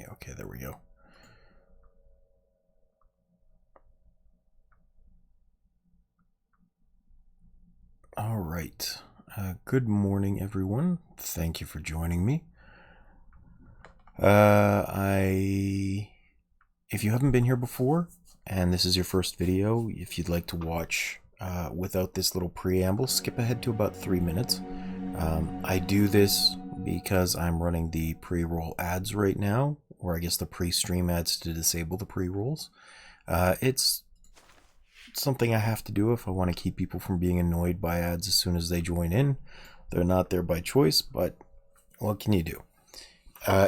Yeah, okay, there we go. All right. Good morning, everyone. Thank you for joining me. If you haven't been here before, and this is your first video, if you'd like to watch without this little preamble, skip ahead to about 3 minutes. I do this because I'm running the pre-roll ads right now, or I guess the pre-stream ads to disable the pre-rolls. It's something I have to do if I want to keep people from being annoyed by ads as soon as they join in. They're not there by choice, but what can you do?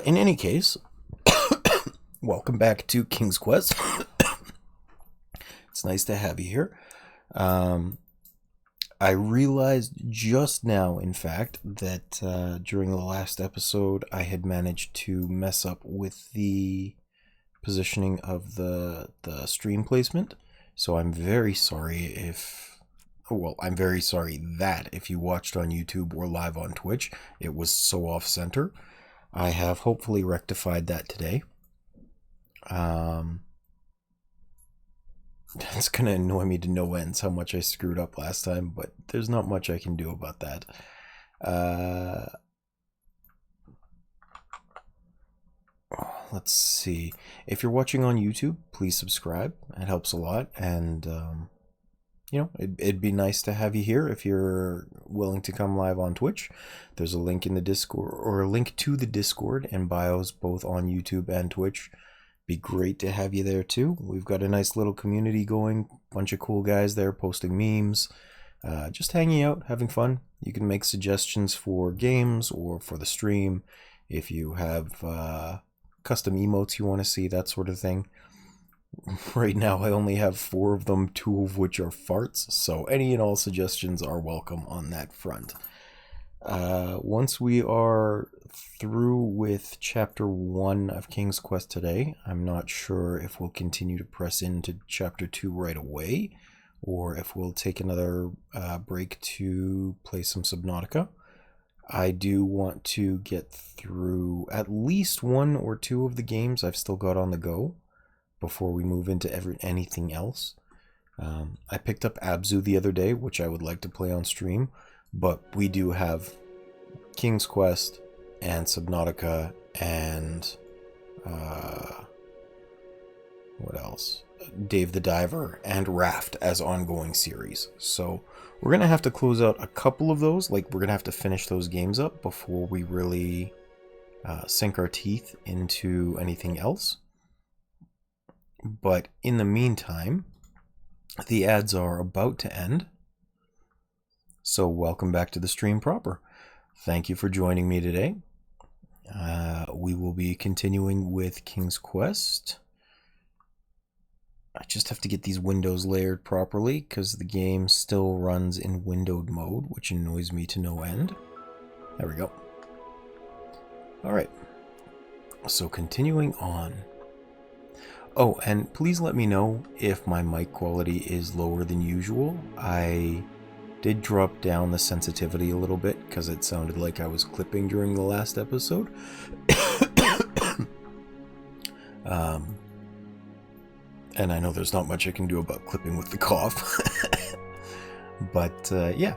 In any case, welcome back to King's Quest. It's nice to have you here. I realized just now, in fact, that during the last episode I had managed to mess up with the positioning of the stream placement. So I'm very sorry if... Well, I'm very sorry that if you watched on YouTube or live on Twitch, it was so off-center. I have hopefully rectified that today. It's going to annoy me to no ends how much I screwed up last time, but there's not much I can do about that. Let's see. If you're watching on YouTube, please subscribe. It helps a lot, and you know, it'd be nice to have you here if you're willing to come live on Twitch. There's a link in the Discord, or a link to the Discord and bios both on YouTube and Twitch. Be great to have you there too. We've got a nice little community going, bunch of cool guys there posting memes, just hanging out, having fun. You can make suggestions for games or for the stream if you have custom emotes you want to see, that sort of thing. Right now I only have 4 of them, 2 of which are farts, so any and all suggestions are welcome on that front. Once we are through with chapter 1 of King's Quest today, I'm not sure if we'll continue to press into chapter 2 right away, or if we'll take another break to play some Subnautica. I do want to get through at least 1 or 2 of the games I've still got on the go before we move into anything else. I picked up Abzu the other day, which I would like to play on stream, but we do have King's Quest and Subnautica and what else? Dave the Diver and Raft as ongoing series. So we're gonna have to close out a couple of those. Like, we're gonna have to finish those games up before we really sink our teeth into anything else. But in the meantime, the ads are about to end. So welcome back to the stream proper. Thank you for joining me today. We will be continuing with King's Quest. I just have to get these windows layered properly because the game still runs in windowed mode, which annoys me to no end. There we go. Alright. So continuing on. Oh, and please let me know if my mic quality is lower than usual. I did drop down the sensitivity a little bit because it sounded like I was clipping during the last episode. And I know there's not much I can do about clipping with the cough. But yeah,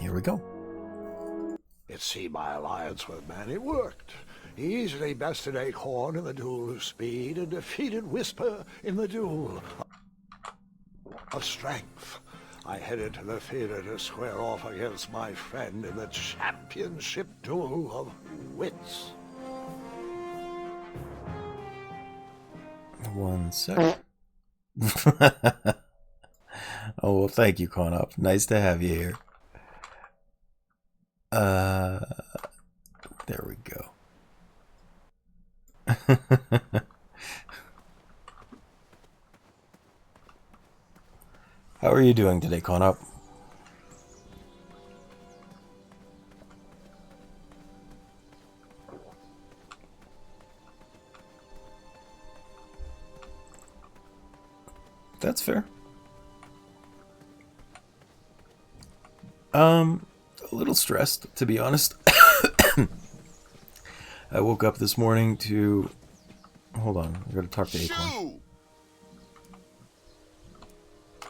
here we go. It seemed my alliance with Manny worked. He easily bested Acorn in the duel of speed and defeated Whisper in the duel of strength. I headed to the theater to square off against my friend in the championship duel of wits. One sec. Oh, well, thank you, Conop. Nice to have you here. There we go. How are you doing today, Conop? That's fair. A little stressed, to be honest. I woke up this morning to... Hold on, I gotta talk to Acorn. Shoo!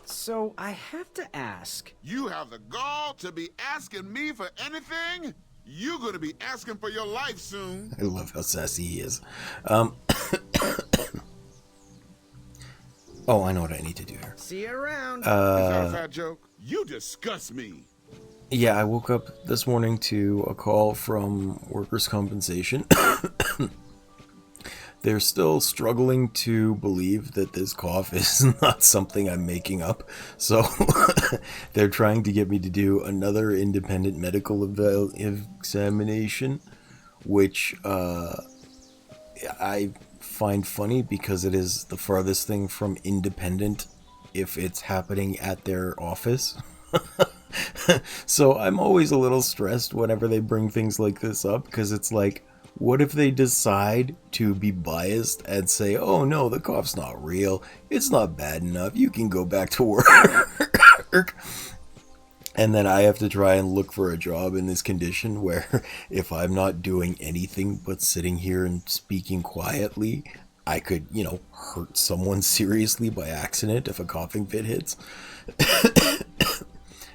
So, I have to ask... You have the gall to be asking me for anything? You're gonna be asking for your life soon. I love how sassy he is. Oh, I know what I need to do here. See you around. Is that a fat joke? You disgust me. Yeah, I woke up this morning to a call from workers' compensation. They're still struggling to believe that this cough is not something I'm making up. So they're trying to get me to do another independent medical examination, which I find funny because it is the farthest thing from independent if it's happening at their office. So I'm always a little stressed whenever they bring things like this up, because it's like, what if they decide to be biased and say, oh no, the cough's not real, it's not bad enough, you can go back to work. And then I have to try and look for a job in this condition where if I'm not doing anything but sitting here and speaking quietly, I could, hurt someone seriously by accident if a coughing fit hits.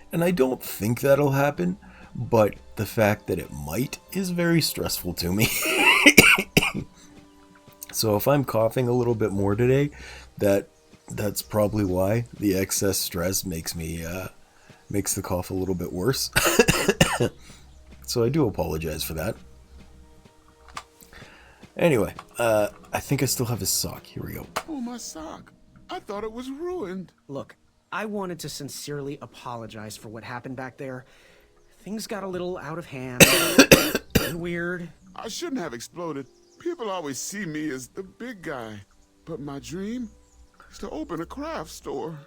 And I don't think that'll happen, but the fact that it might is very stressful to me. So if I'm coughing a little bit more today, that's probably why. The excess stress makes the cough a little bit worse. So I do apologize for that. Anyway, I think I still have his sock. Here we go. Oh, my sock. I thought it was ruined. Look, I wanted to sincerely apologize for what happened back there. Things got a little out of hand and weird. I shouldn't have exploded. People always see me as the big guy. But my dream is to open a craft store.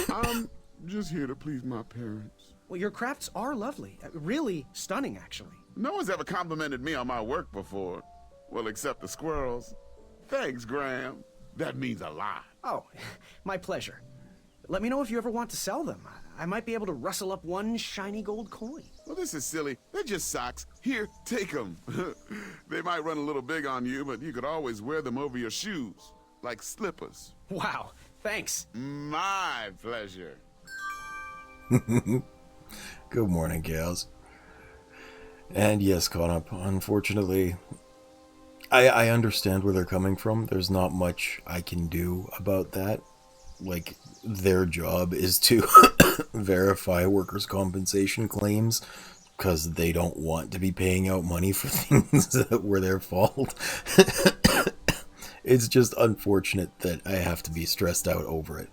I'm just here to please my parents. Well, your crafts are lovely. Really stunning, actually. No one's ever complimented me on my work before. Well, except the squirrels. Thanks, Graham. That means a lot. Oh, my pleasure. Let me know if you ever want to sell them. I might be able to rustle up one shiny gold coin. Well, this is silly. They're just socks. Here, take them. They might run a little big on you, but you could always wear them over your shoes, like slippers. Wow, thanks. My pleasure. Good morning, gals. And yes, Connor, unfortunately, I understand where they're coming from. There's not much I can do about that. Like, their job is to verify workers' compensation claims because they don't want to be paying out money for things that were their fault. It's just unfortunate that I have to be stressed out over it.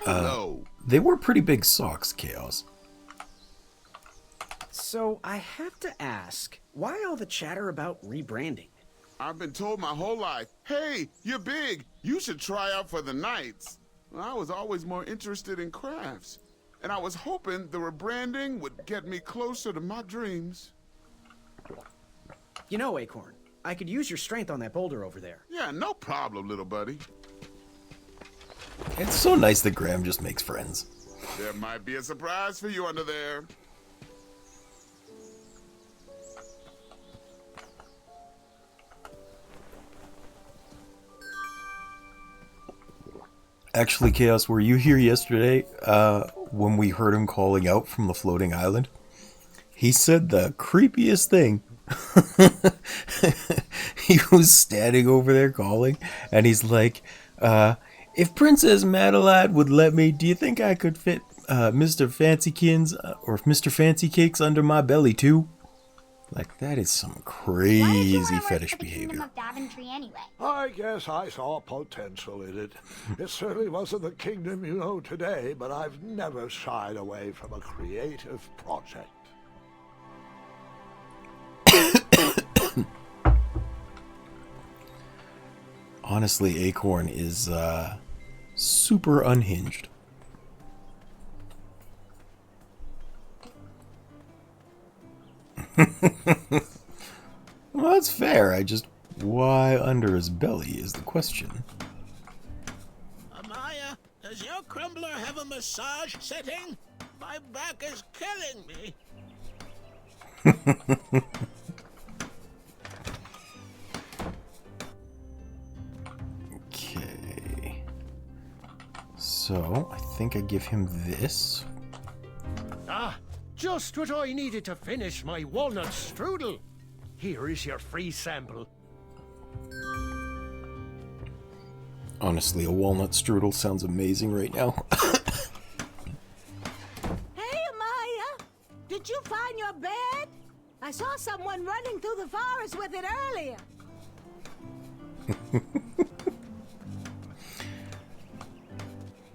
Hello. They were pretty big socks, Chaos. So, I have to ask, why all the chatter about rebranding? I've been told my whole life, hey, you're big. You should try out for the Knights. Well, I was always more interested in crafts. And I was hoping the rebranding would get me closer to my dreams. You know, Acorn, I could use your strength on that boulder over there. Yeah, no problem, little buddy. It's so nice that Graham just makes friends. There might be a surprise for you under there. Actually, Chaos, were you here yesterday when we heard him calling out from the floating island? He said the creepiest thing. He was standing over there calling, and he's like, if Princess Madeline would let me, do you think I could fit Mr. Fancykins or Mr. Fancy Cakes under my belly too? Like, that is some crazy fetish behavior. Anyway? I guess I saw potential in it. It certainly wasn't the kingdom you know today, but I've never shied away from a creative project. Honestly, Acorn is super unhinged. Well, that's fair. Why under his belly is the question. Amaya, does your crumbler have a massage setting? My back is killing me. Okay. So, I think I give him this. Ah, just what I needed to finish my walnut strudel. Here is your free sample. Honestly, a walnut strudel sounds amazing right now. Hey, Amaya! Did you find your bed? I saw someone running through the forest with it earlier.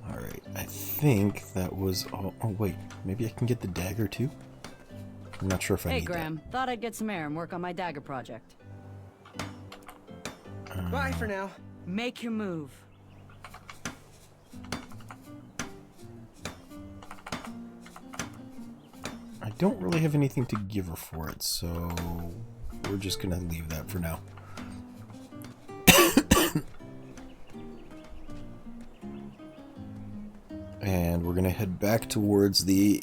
Alright, I think that was all. Oh, wait. Maybe I can get the dagger too? I'm not sure if I Hey, need Graham. Thought I'd get some air and work on my dagger project. Bye for now. Make your move. I don't really have anything to give her for it, so we're just gonna leave that for now. And we're gonna head back towards the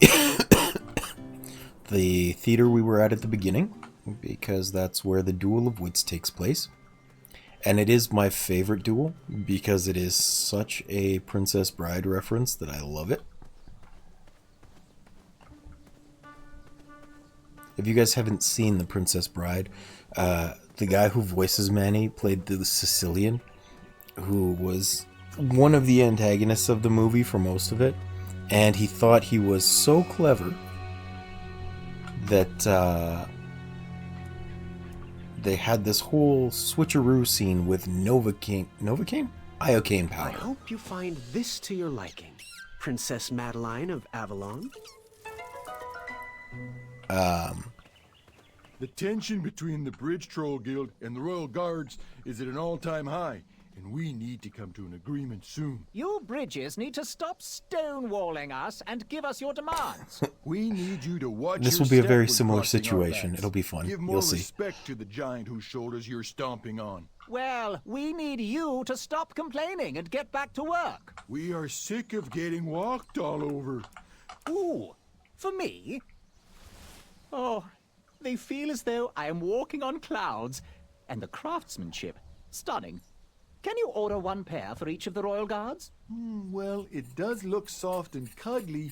the theater we were at the beginning, because that's where the Duel of Wits takes place. And it is my favorite duel, because it is such a Princess Bride reference that I love it. If you guys haven't seen The Princess Bride, the guy who voices Manny played the Sicilian, who was one of the antagonists of the movie for most of it. And he thought he was so clever that they had this whole switcheroo scene with Iocane I powder. hope you find this to your liking, Princess Madeline of Avalon. The tension between the Bridge Troll Guild and the Royal Guards is at an all-time high, and we need to come to an agreement soon. You bridges need to stop stonewalling us and give us your demands. We need you to watch This your will be a step very when similar crossing our situation. backs. It'll be fun. Give more You'll see. respect to the giant whose shoulders you're stomping on. Well, we need you to stop complaining and get back to work. We are sick of getting walked all over. Ooh, for me? Oh, they feel as though I am walking on clouds, and the craftsmanship, stunning. Can you order one pair for each of the Royal Guards? Well, it does look soft and cuddly,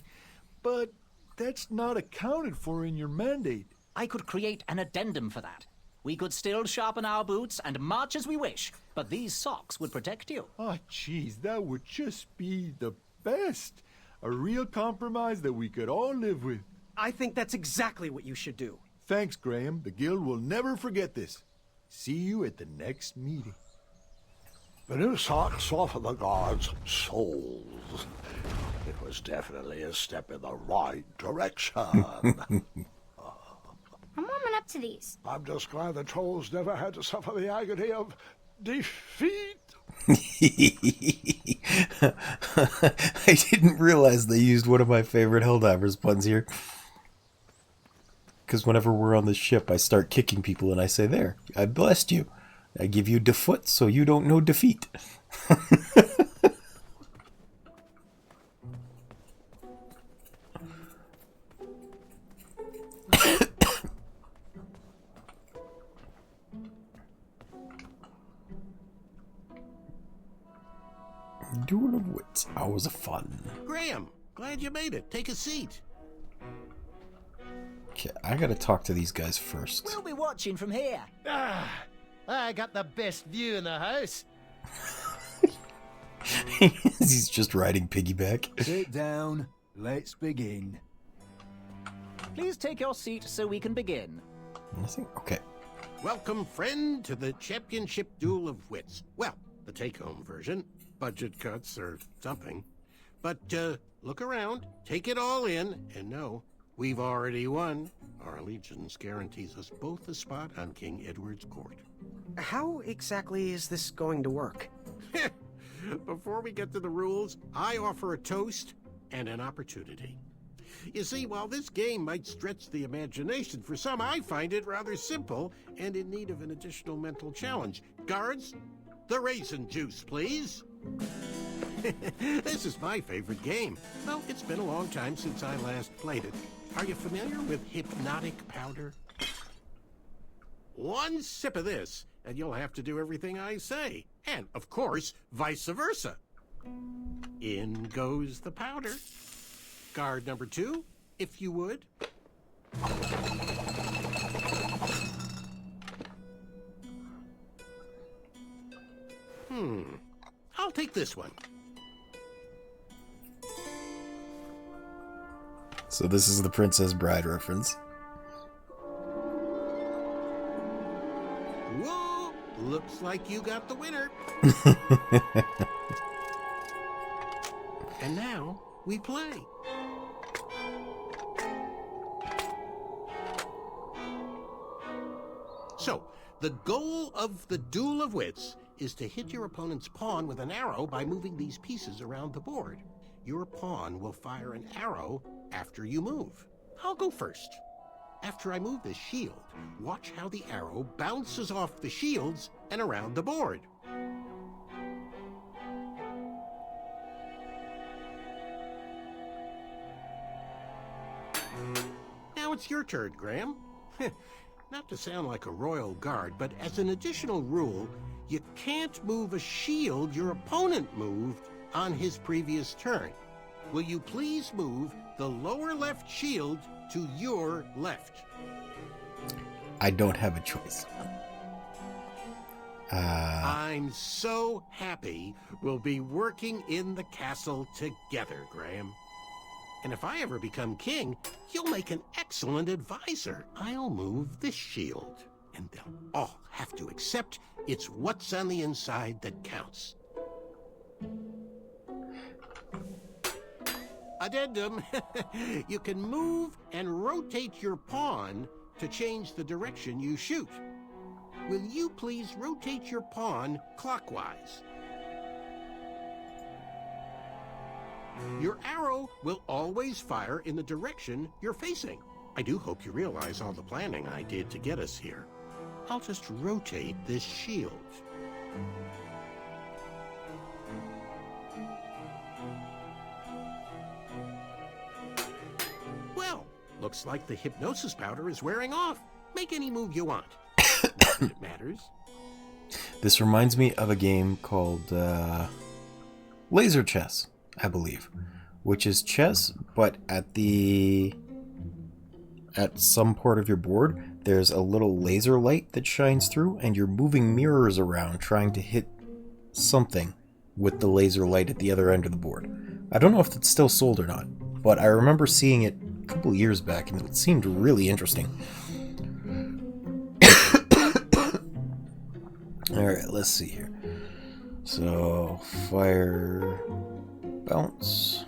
but that's not accounted for in your mandate. I could create an addendum for that. We could still sharpen our boots and march as we wish, but these socks would protect you. Ah, jeez, that would just be the best. A real compromise that we could all live with. I think that's exactly what you should do. Thanks, Graham. The Guild will never forget this. See you at the next meeting. The new socks softened the guards' souls. It was definitely a step in the right direction. I'm warming up to these. I'm just glad the trolls never had to suffer the agony of defeat. I didn't realize they used one of my favorite Helldivers puns here. Because whenever we're on the ship, I start kicking people and I say, there, I blessed you. I give you defoot so you don't know defeat. Duel of Wits. Hours of fun. Graham, glad you made it. Take a seat. Okay, I gotta talk to these guys first. We'll be watching from here. Ah, I got the best view in the house. He's just riding piggyback. Sit down. Let's begin. Please take your seat so we can begin. Nothing? Okay. Welcome, friend, to the Championship Duel of Wits. Well, the take-home version. Budget cuts or something. But, look around, take it all in, and know we've already won. Our allegiance guarantees us both a spot on King Edward's court. How exactly is this going to work? Before we get to the rules, I offer a toast and an opportunity. You see, while this game might stretch the imagination for some, I find it rather simple and in need of an additional mental challenge. Guards, the raisin juice, please. This is my favorite game. Well, it's been a long time since I last played it. Are you familiar with hypnotic powder? One sip of this, and you'll have to do everything I say. And, of course, vice versa. In goes the powder. Guard number 2, if you would. I'll take this one. So this is the Princess Bride reference. Whoa! Looks like you got the winner. And now we play. So, the goal of the Duel of Wits is to hit your opponent's pawn with an arrow by moving these pieces around the board. Your pawn will fire an arrow after you move. I'll go first. After I move this shield, watch how the arrow bounces off the shields and around the board. Now it's your turn, Graham. Not to sound like a royal guard, but as an additional rule, you can't move a shield your opponent moved on his previous turn. Will you please move the lower left shield to your left? I don't have a choice. I'm so happy we'll be working in the castle together, Graham. And if I ever become king, you'll make an excellent advisor. I'll move this shield, and they'll all have to accept it's what's on the inside that counts. Addendum. You can move and rotate your pawn to change the direction you shoot. Will you please rotate your pawn clockwise? Your arrow will always fire in the direction you're facing. I do hope you realize all the planning I did to get us here. I'll just rotate this shield. Well, looks like the hypnosis powder is wearing off. Make any move you want. Not that it matters. This reminds me of a game called Laser Chess, I believe, which is chess, but at some part of your board, there's a little laser light that shines through, and you're moving mirrors around trying to hit something with the laser light at the other end of the board. I don't know if it's still sold or not, but I remember seeing it a couple years back, and it seemed really interesting. Alright, let's see here. So, fire, bounce.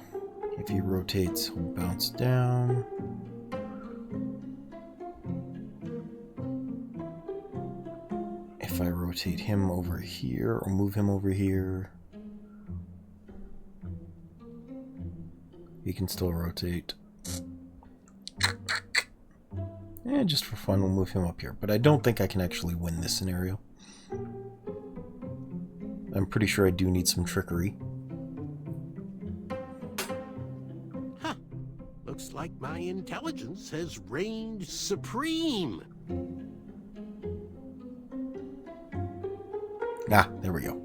If he rotates, he'll bounce down. If I rotate him over here, or move him over here, he can still rotate. And just for fun, we'll move him up here. But I don't think I can actually win this scenario. I'm pretty sure I do need some trickery. Huh. Looks like my intelligence has reigned supreme. Ah, there we go.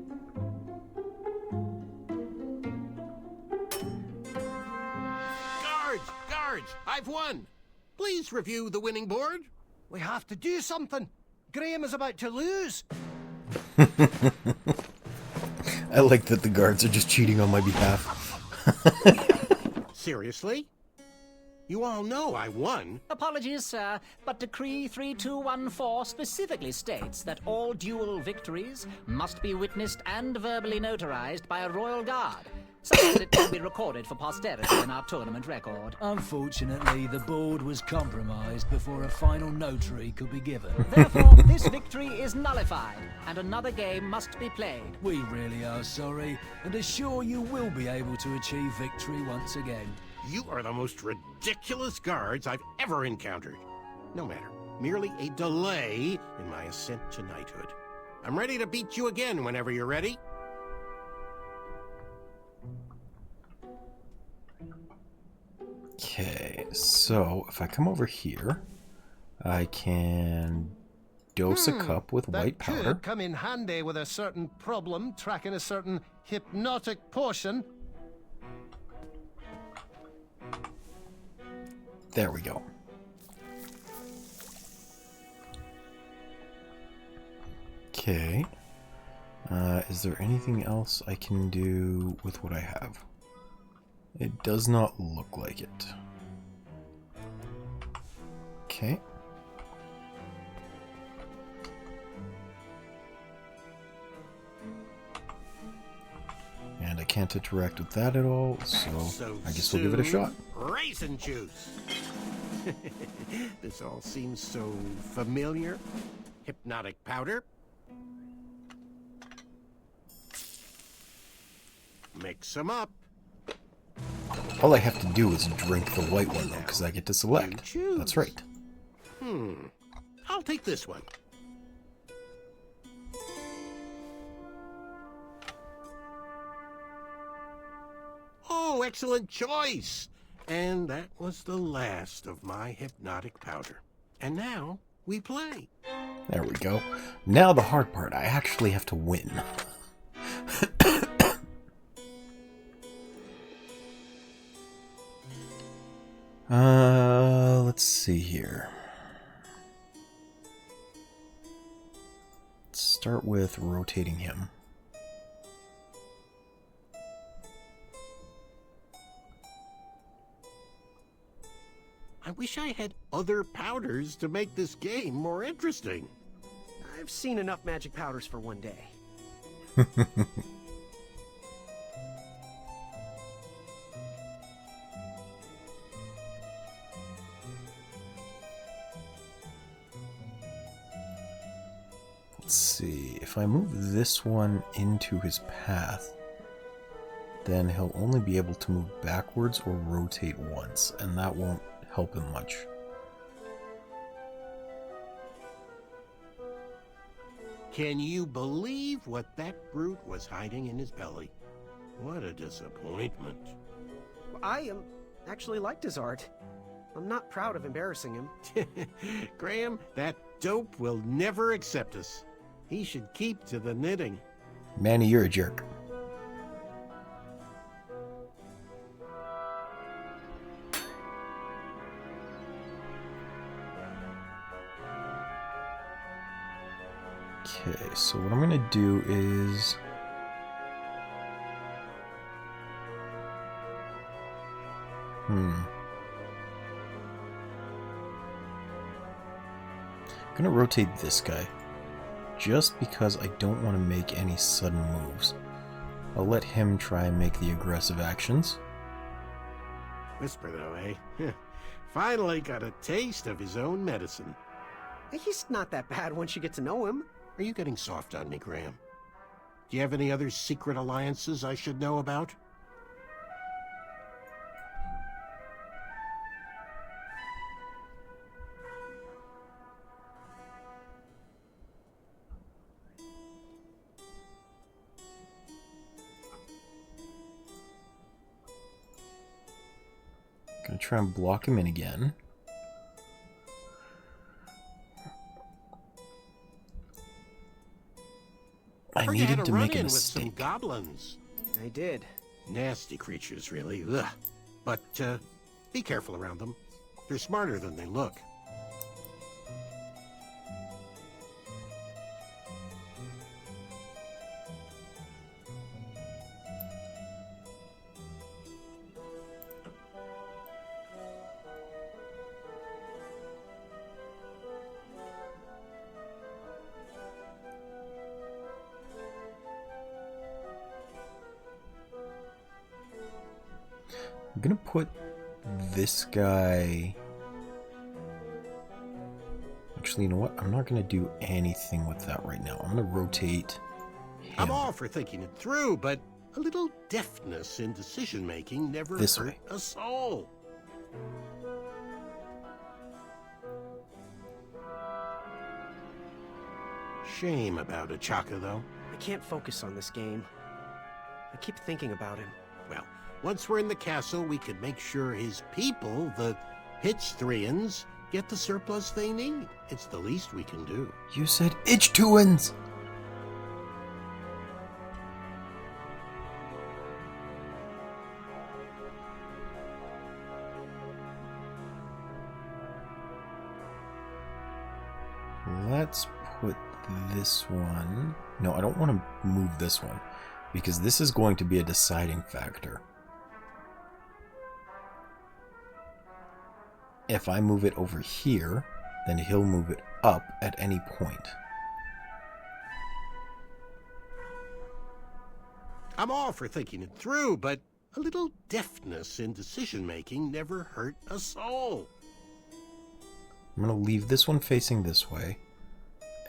Guards! Guards! I've won! Please review the winning board. We have to do something. Graham is about to lose. I like that the guards are just cheating on my behalf. Seriously? You all know I won. Apologies, sir, but Decree 3214 specifically states that all duel victories must be witnessed and verbally notarized by a royal guard, so that it can be recorded for posterity in our tournament record. Unfortunately, the board was compromised before a final notary could be given. Therefore, this victory is nullified, and another game must be played. We really are sorry, and assure you will be able to achieve victory once again. You are the most ridiculous guards I've ever encountered. No matter, merely a delay in my ascent to knighthood. I'm ready to beat you again whenever you're ready. Okay, so if I come over here, I can dose a cup with white powder. Could come in handy with a certain problem tracking a certain hypnotic potion. There we go. Okay. Is there anything else I can do with what I have? It does not look like it. Okay. And I can't interact with that at all, so I guess we'll give it a shot. Raisin juice. This all seems so familiar. Hypnotic powder. Mix them up. All I have to do is drink the white one, though, because I get to select. That's right. I'll take this one. Oh, excellent choice! And that was the last of my hypnotic powder. And now we play. There we go. Now the hard part. I actually have to win. Let's see here. Let's start with rotating him. I wish I had other powders to make this game more interesting. I've seen enough magic powders for one day. Let's see, if I move this one into his path, then he'll only be able to move backwards or rotate once, and that won't help him much. Can you believe what that brute was hiding in his belly? What a disappointment. I actually liked his art. I'm not proud of embarrassing him. Graham, that dope will never accept us. He should keep to the knitting. Manny, you're a jerk. Okay, so what I'm going to do is... I'm going to rotate this guy, just because I don't want to make any sudden moves. I'll let him try and make the aggressive actions. Whisper, though, eh? Finally got a taste of his own medicine. He's not that bad once you get to know him. Are you getting soft on me, Graham? Do you have any other secret alliances I should know about? Gonna try and block him in again. I needed to make a mistake. With some goblins. I did. Nasty creatures, really. Ugh. But be careful around them. They're smarter than they look. I'm gonna put this guy... Actually, you know what? I'm not gonna do anything with that right now. I'm gonna rotate him. I'm all for thinking it through, but a little deftness in decision-making never hurt a soul. Shame about Achaka, though. I can't focus on this game. I keep thinking about him. Well, Once we're in the castle, we can make sure his people, the Hitchthrians, get the surplus they need. It's the least we can do. You said Itch-Tuins! Let's put this one... No, I don't want to move this one, because this is going to be a deciding factor. If I move it over here, then he'll move it up at any point. I'm all for thinking it through, but a little deftness in decision-making never hurt a soul. I'm going to leave this one facing this way,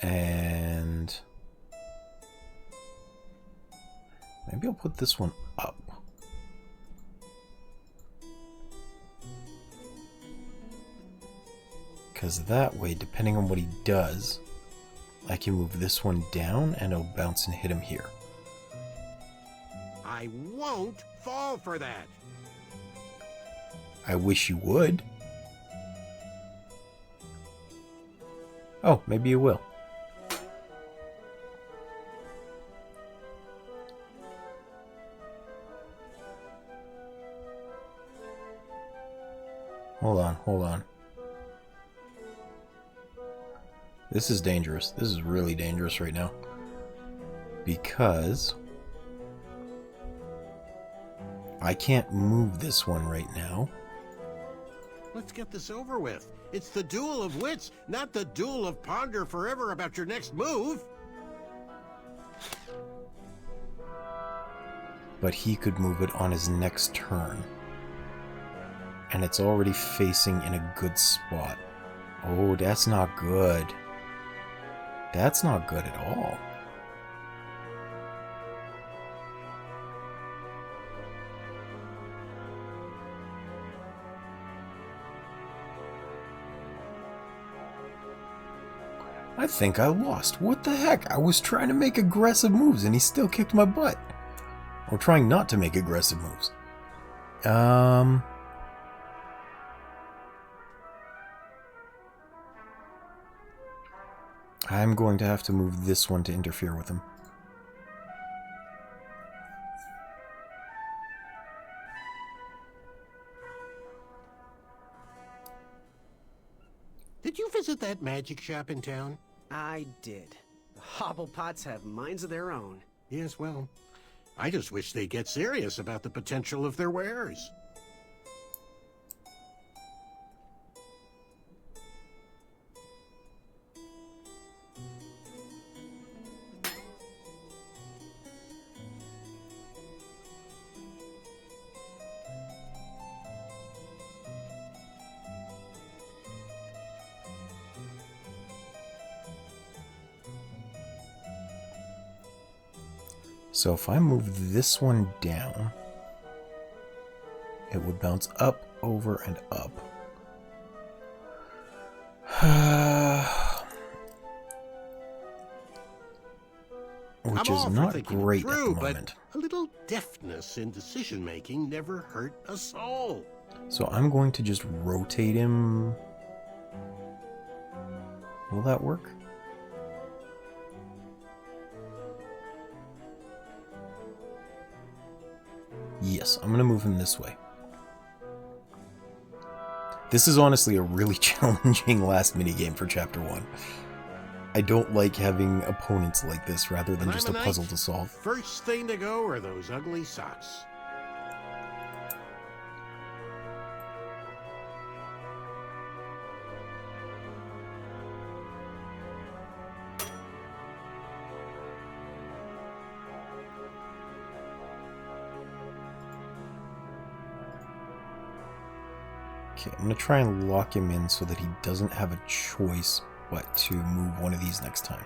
and maybe I'll put this one up. Because that way, depending on what he does, I can move this one down and it'll bounce and hit him here. I won't fall for that. I wish you would. Oh, maybe you will. Hold on, hold on. This is dangerous. This is really dangerous right now. Because I can't move this one right now. Let's get this over with. It's the duel of wits, not the duel of ponder forever about your next move. But he could move it on his next turn. And it's already facing in a good spot. Oh, that's not good. That's not good at all. I think I lost. What the heck? I was trying to make aggressive moves and he still kicked my butt. Or trying not to make aggressive moves. I'm going to have to move this one to interfere with him. Did you visit that magic shop in town? I did. The Hobblepots have minds of their own. Yes, well, I just wish they'd get serious about the potential of their wares. So if I move this one down, it would bounce up, over, and up. Which is not great at the moment. A little deftness in decision-making never hurt a soul. So I'm going to just rotate him. Will that work? Yes, I'm going to move him this way. This is honestly a really challenging last minigame for Chapter 1. I don't like having opponents like this rather than just a puzzle to solve. First thing to go are those ugly socks. Okay, I'm going to try and lock him in so that he doesn't have a choice but to move one of these next time,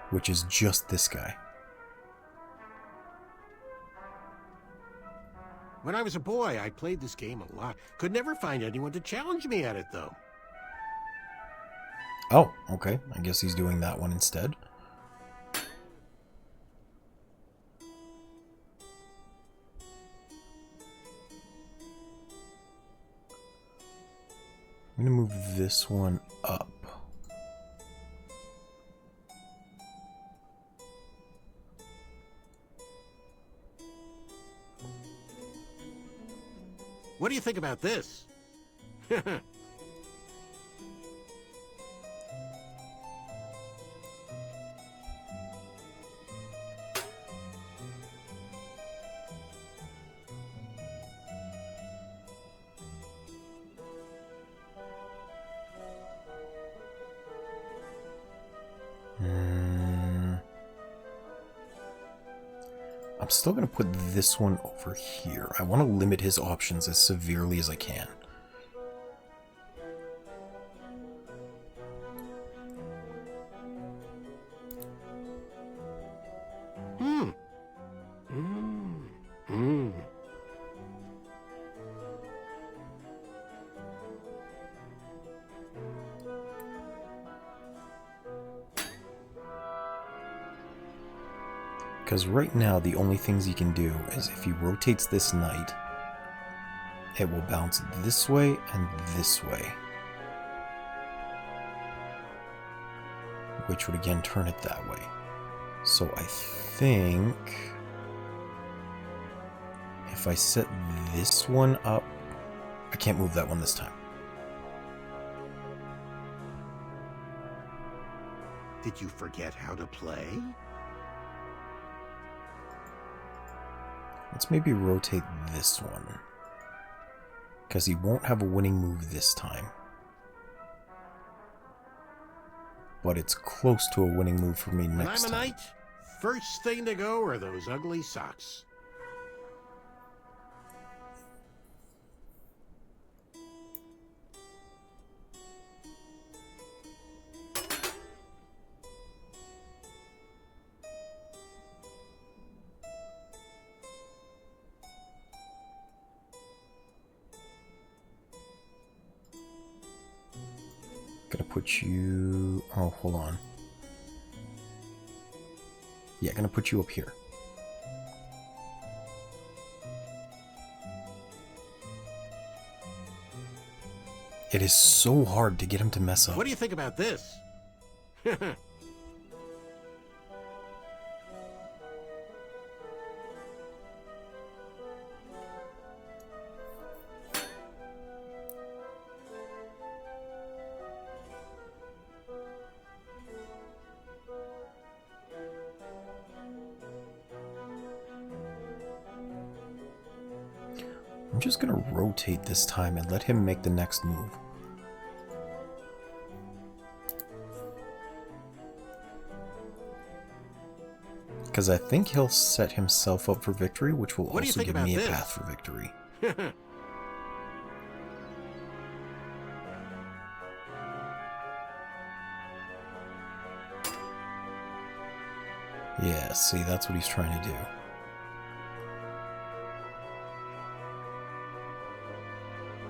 which is just this guy. When I was a boy, I played this game a lot. Could never find anyone to challenge me at it, though. Oh, okay. I guess he's doing that one instead. I'm gonna move this one up. What do you think about this? I'm still going to put this one over here. I want to limit his options as severely as I can. Because right now, the only things he can do is if he rotates this knight, it will bounce this way and this way. Which would again turn it that way. So I think if I set this one up, I can't move that one this time. Did you forget how to play? Let's maybe rotate this one. Because he won't have a winning move this time. But it's close to a winning move for me next time. I'm a knight. First thing to go are those ugly socks. Gonna put you... Oh, hold on. Yeah, gonna put you up here. It is so hard to get him to mess up. What do you think about this? I'm just gonna rotate this time and let him make the next move. Because I think he'll set himself up for victory, which will also give me a path for victory. Yeah, see, that's what he's trying to do.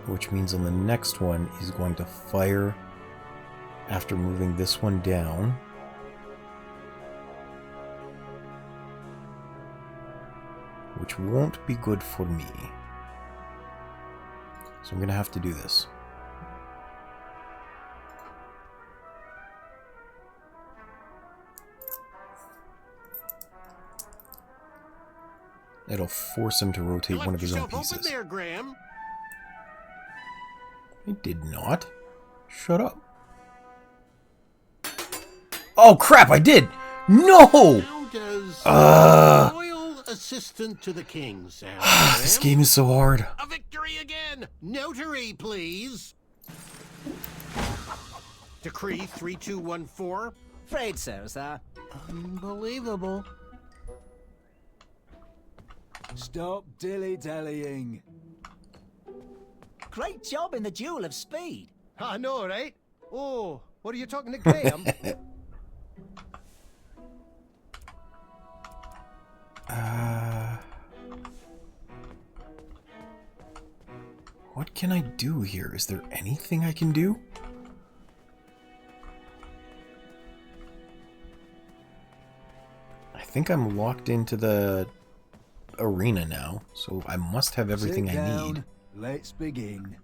Which means on the next one, he's going to fire after moving this one down. Which won't be good for me. So I'm going to have to do this. It'll force him to rotate one of his own pieces. Open there, Graham. I did not. Shut up. Oh crap, I did! No! How does loyal assistant to the king sound? This game is so hard. A victory again! Notary, please. Decree 3214. Afraid so, sir. Unbelievable. Stop dilly-dallying. Great job in the duel of speed. I know, right? Oh, what are you talking to Graham? What can I do here? Is there anything I can do? I think I'm locked into the arena now, so I must have everything I need. Let's begin.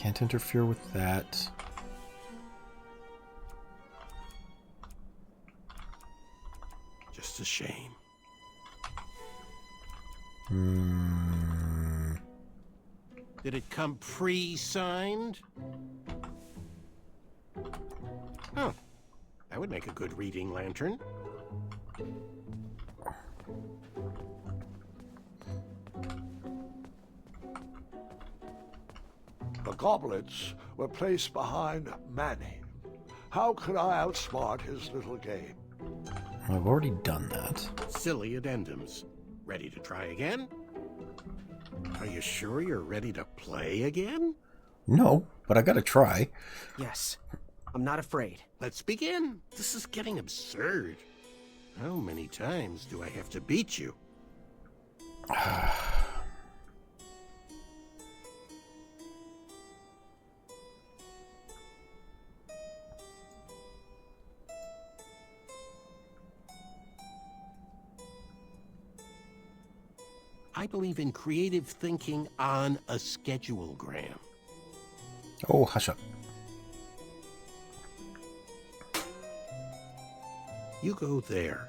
Can't interfere with that. Just a shame. Did it come pre-signed? Huh. That would make a good reading lantern. The goblets were placed behind Manny. How could I outsmart his little game? I've already done that. Silly addendums. Ready to try again? Are you sure you're ready to play again? No, but I gotta try. Yes. I'm not afraid. Let's begin. This is getting absurd. How many times do I have to beat you? I believe in creative thinking on a schedule, Graham. Oh, hush up. You go there.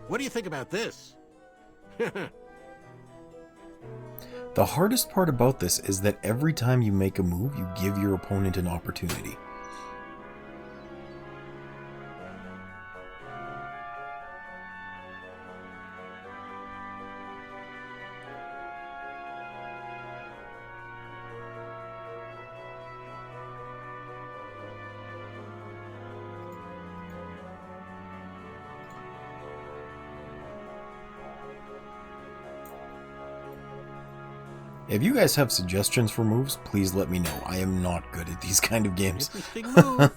What do you think about this? The hardest part about this is that every time you make a move, you give your opponent an opportunity. If you guys have suggestions for moves, please let me know. I am not good at these kind of games. Interesting move.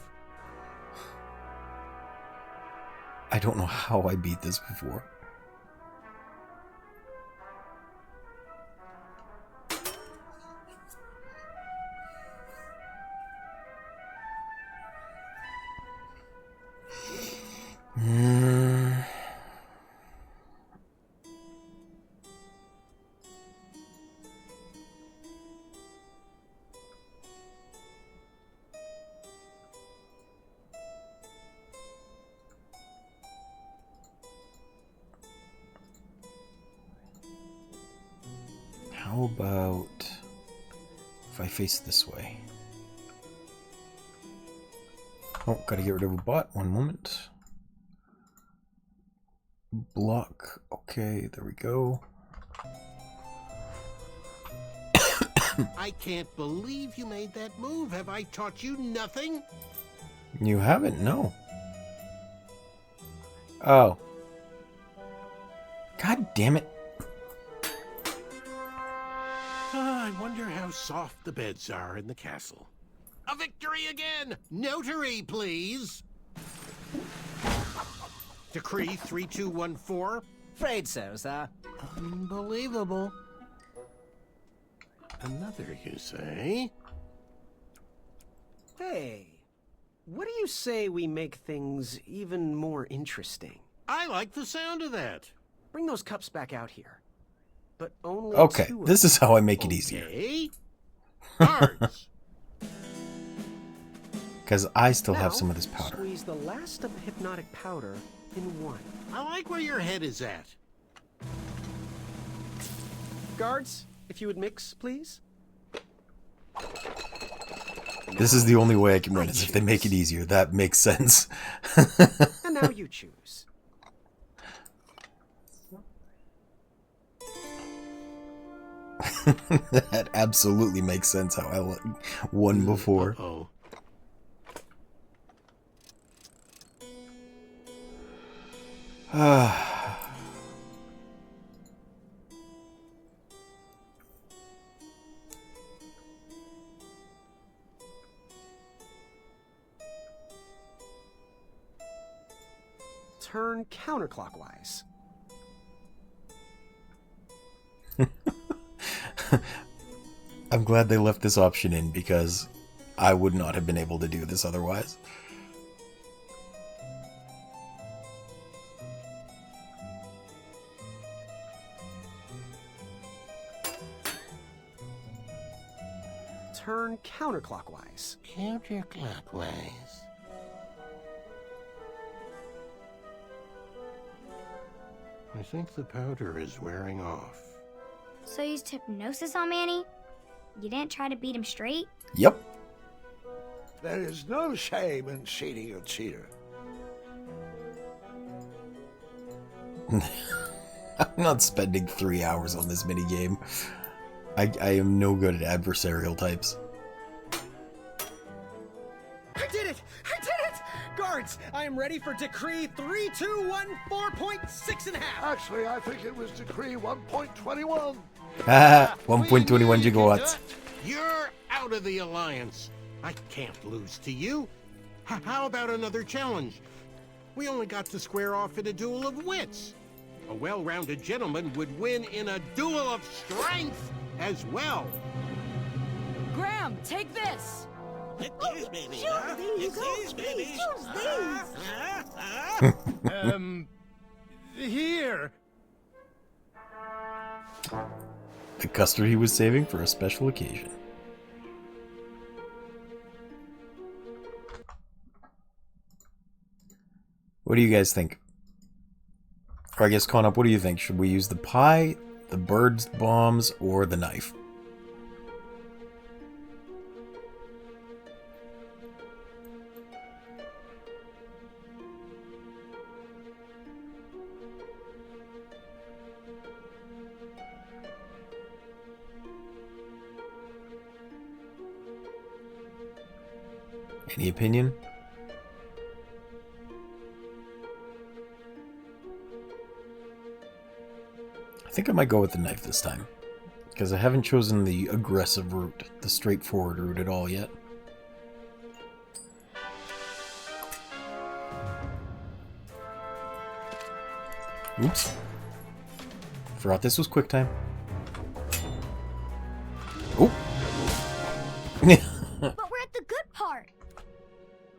I don't know how I beat this before. How about if I face this way? Oh, gotta get rid of a bot. One moment. Block. Okay, there we go. I can't believe you made that move. Have I taught you nothing? You haven't? No. Oh. God damn it. I wonder how soft the beds are in the castle. A victory again! Notary, please! Decree 3214. Afraid so, sir. Unbelievable. Another, you say? Hey, what do you say we make things even more interesting? I like the sound of that. Bring those cups back out here. But only Okay, two of this is how I make it Okay. easier. Cards. Because I still have Now, some of this powder. Squeeze the last of the hypnotic powder in one. I like where your head is at. Guards, if you would mix, please. This is the only way I can run, is if they make it easier. That makes sense. And now you choose. That absolutely makes sense how I won before. Uh-oh. Turn counterclockwise. I'm glad they left this option in because I would not have been able to do this otherwise. Turn counterclockwise. Counterclockwise. I think the powder is wearing off. So you used hypnosis on Manny? You didn't try to beat him straight? Yep. There is no shame in cheating a cheater. I'm not spending 3 hours on this minigame. I am no good at adversarial types. I did it! I did it! Guards, I am ready for Decree 3214.6 1/2. Actually, I think it was Decree 1.21. Ah, 1.21 gigawatts. You're out of the alliance. I can't lose to you. How about another challenge? We only got to square off in a duel of wits. A well-rounded gentleman would win in a duel of strength as well. Graham, take this! Choose these, choose these. Here. The custard he was saving for a special occasion. What do you guys think? Or I guess, Con-Up, what do you think? Should we use the pie, the bird's bombs, or the knife? Any opinion? I think I might go with the knife this time, because I haven't chosen the aggressive route, the straightforward route at all yet. Oops. Forgot this was quick time. Oh! But we're at the good part.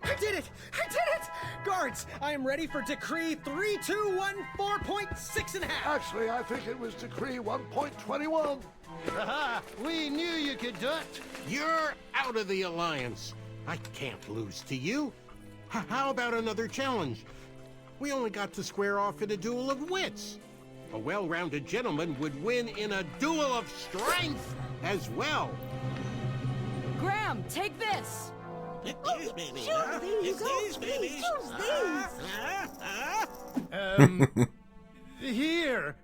I did it! I did it! Guards, I am ready for Decree 3214.6 1/2. Actually, I think it was Decree 1.21. Aha! We knew you could do it. You're out of the alliance. I can't lose to you. How about another challenge? We only got to square off in a duel of wits. A well-rounded gentleman would win in a duel of strength as well. Graham, take this! Choose these, choose these. Here.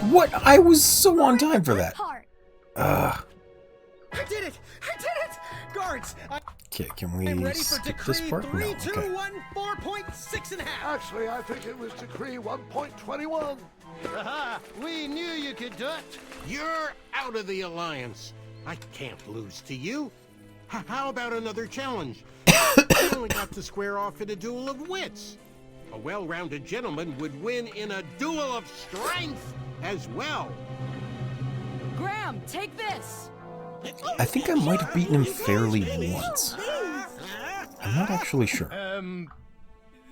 What? I was so on time for that. I did it! I did it! Guards, Okay, can I'm we ready for skip Decree this part? No, okay. 3214.6 1/2. Actually, I think it was Decree 1.21. Aha! We knew you could do it. You're out of the alliance. I can't lose to you. How about another challenge? We only got to square off in a duel of wits. A well-rounded gentleman would win in a duel of strength as well. Graham, take this! I think I might have beaten him fairly once. I'm not actually sure.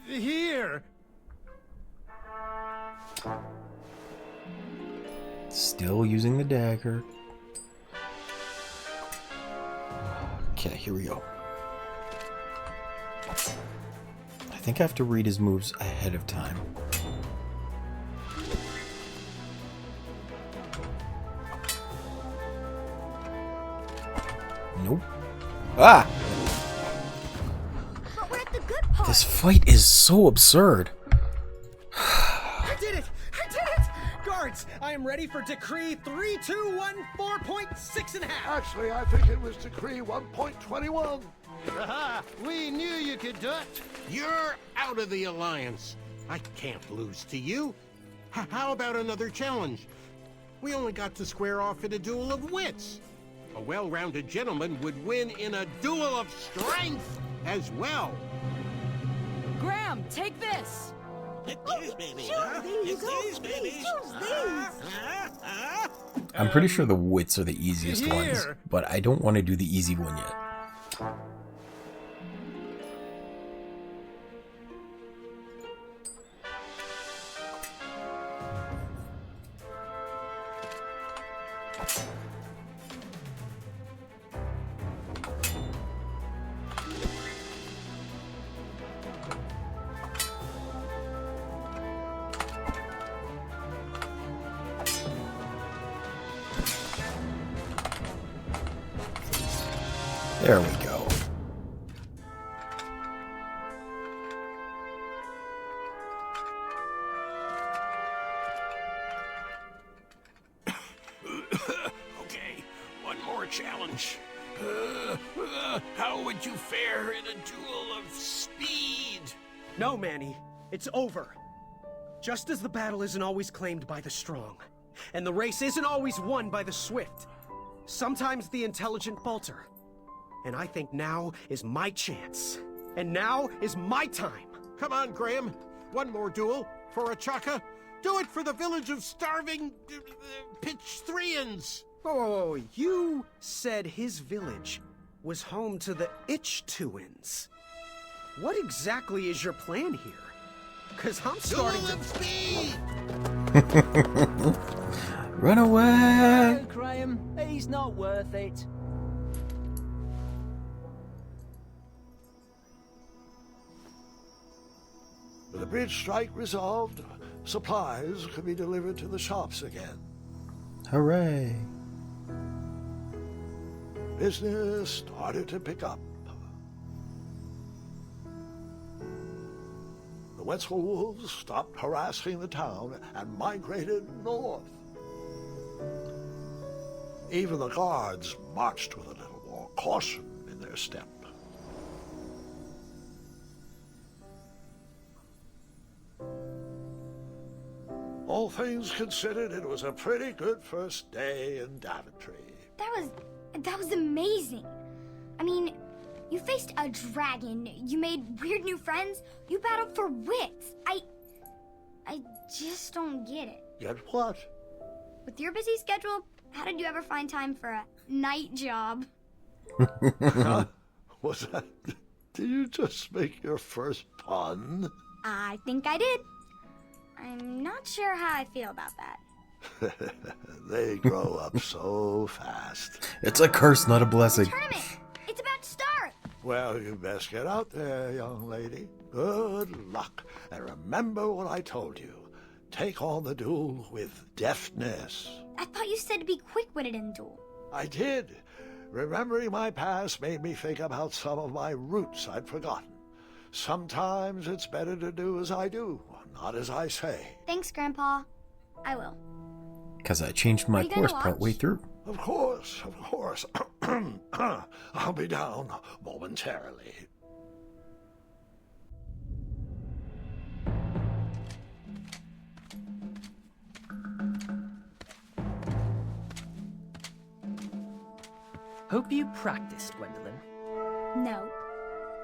Here. Still using the dagger. Okay, here we go. I think I have to read his moves ahead of time. Nope. Ah! But we're at the good part. This fight is so absurd. Wits, I am ready for Decree 3214.6 and a half. Actually, I think it was Decree 1.21. Aha! We knew you could do it. You're out of the alliance. I can't lose to you. How about another challenge? We only got to square off in a duel of wits. A well-rounded gentleman would win in a duel of strength as well. Graham, take this! Choose these, please, choose these. I'm pretty sure the wits are the easiest ones, but I don't want to do the easy one yet. There we go. Okay, one more challenge. How would you fare in a duel of speed? No, Manny, it's over. Just as the battle isn't always claimed by the strong, and the race isn't always won by the swift, sometimes the intelligent falter. And I think now is my chance. And now is my time. Come on, Graham. One more duel for a chaka. Do it for the village of starving Pitchthreans. Whoa, you said his village was home to the Itch-Tuins. What exactly is your plan here? Because I'm starting to... speed! Run away! No, Graham, he's not worth it. With the bridge strike resolved, supplies could be delivered to the shops again. Hooray! Business started to pick up. The Wetzel wolves stopped harassing the town and migrated north. Even the guards marched with a little more caution in their step. All things considered, it was a pretty good first day in Daventry. That was amazing. I mean, you faced a dragon, you made weird new friends, you battled for wits. I just don't get it. Get what? With your busy schedule, how did you ever find time for a night job? Huh? Was that... Did you just make your first pun? I think I did. I'm not sure how I feel about that. They grow up so fast. It's a curse, not a blessing. Tournament! It's about to start! Well, you best get out there, young lady. Good luck. And remember what I told you. Take on the duel with deftness. I thought you said to be quick-witted in duel. I did. Remembering my past made me think about some of my roots I'd forgotten. Sometimes it's better to do as I do, not as I say. Thanks, Grandpa. I will. Because I changed my course partway through. Of course, of course. I'll be down momentarily. Hope you practiced, Gwendolyn. No.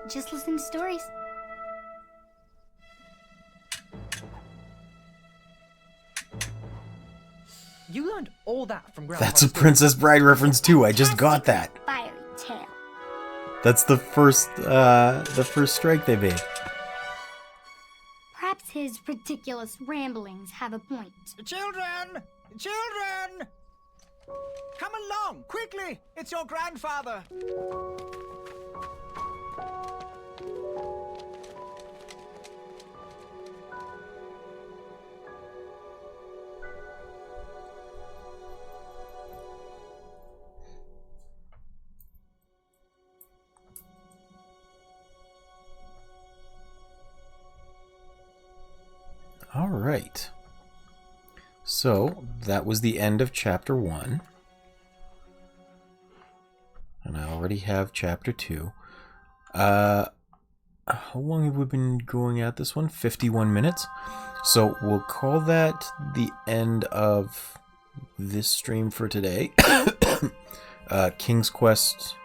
Just listen to stories. You learned all that from Grandpa's That's a Princess Bride reference too. I just got that. Fiery tale. That's the first strike they made. Perhaps his ridiculous ramblings have a point. Children! Children! Come along, quickly! It's your grandfather! All right. So, that was the end of chapter 1. And I already have chapter 2. How long have we been going at this one? 51 minutes. So we'll call that the end of this stream for today. King's Quest,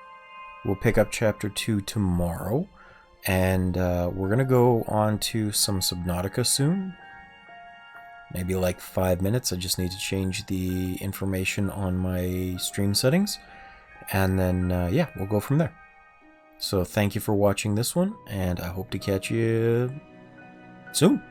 we'll pick up chapter 2 tomorrow. And we're going to go on to some Subnautica soon. Maybe like 5 minutes. I just need to change the information on my stream settings. And then, yeah, we'll go from there. So thank you for watching this one, and I hope to catch you soon.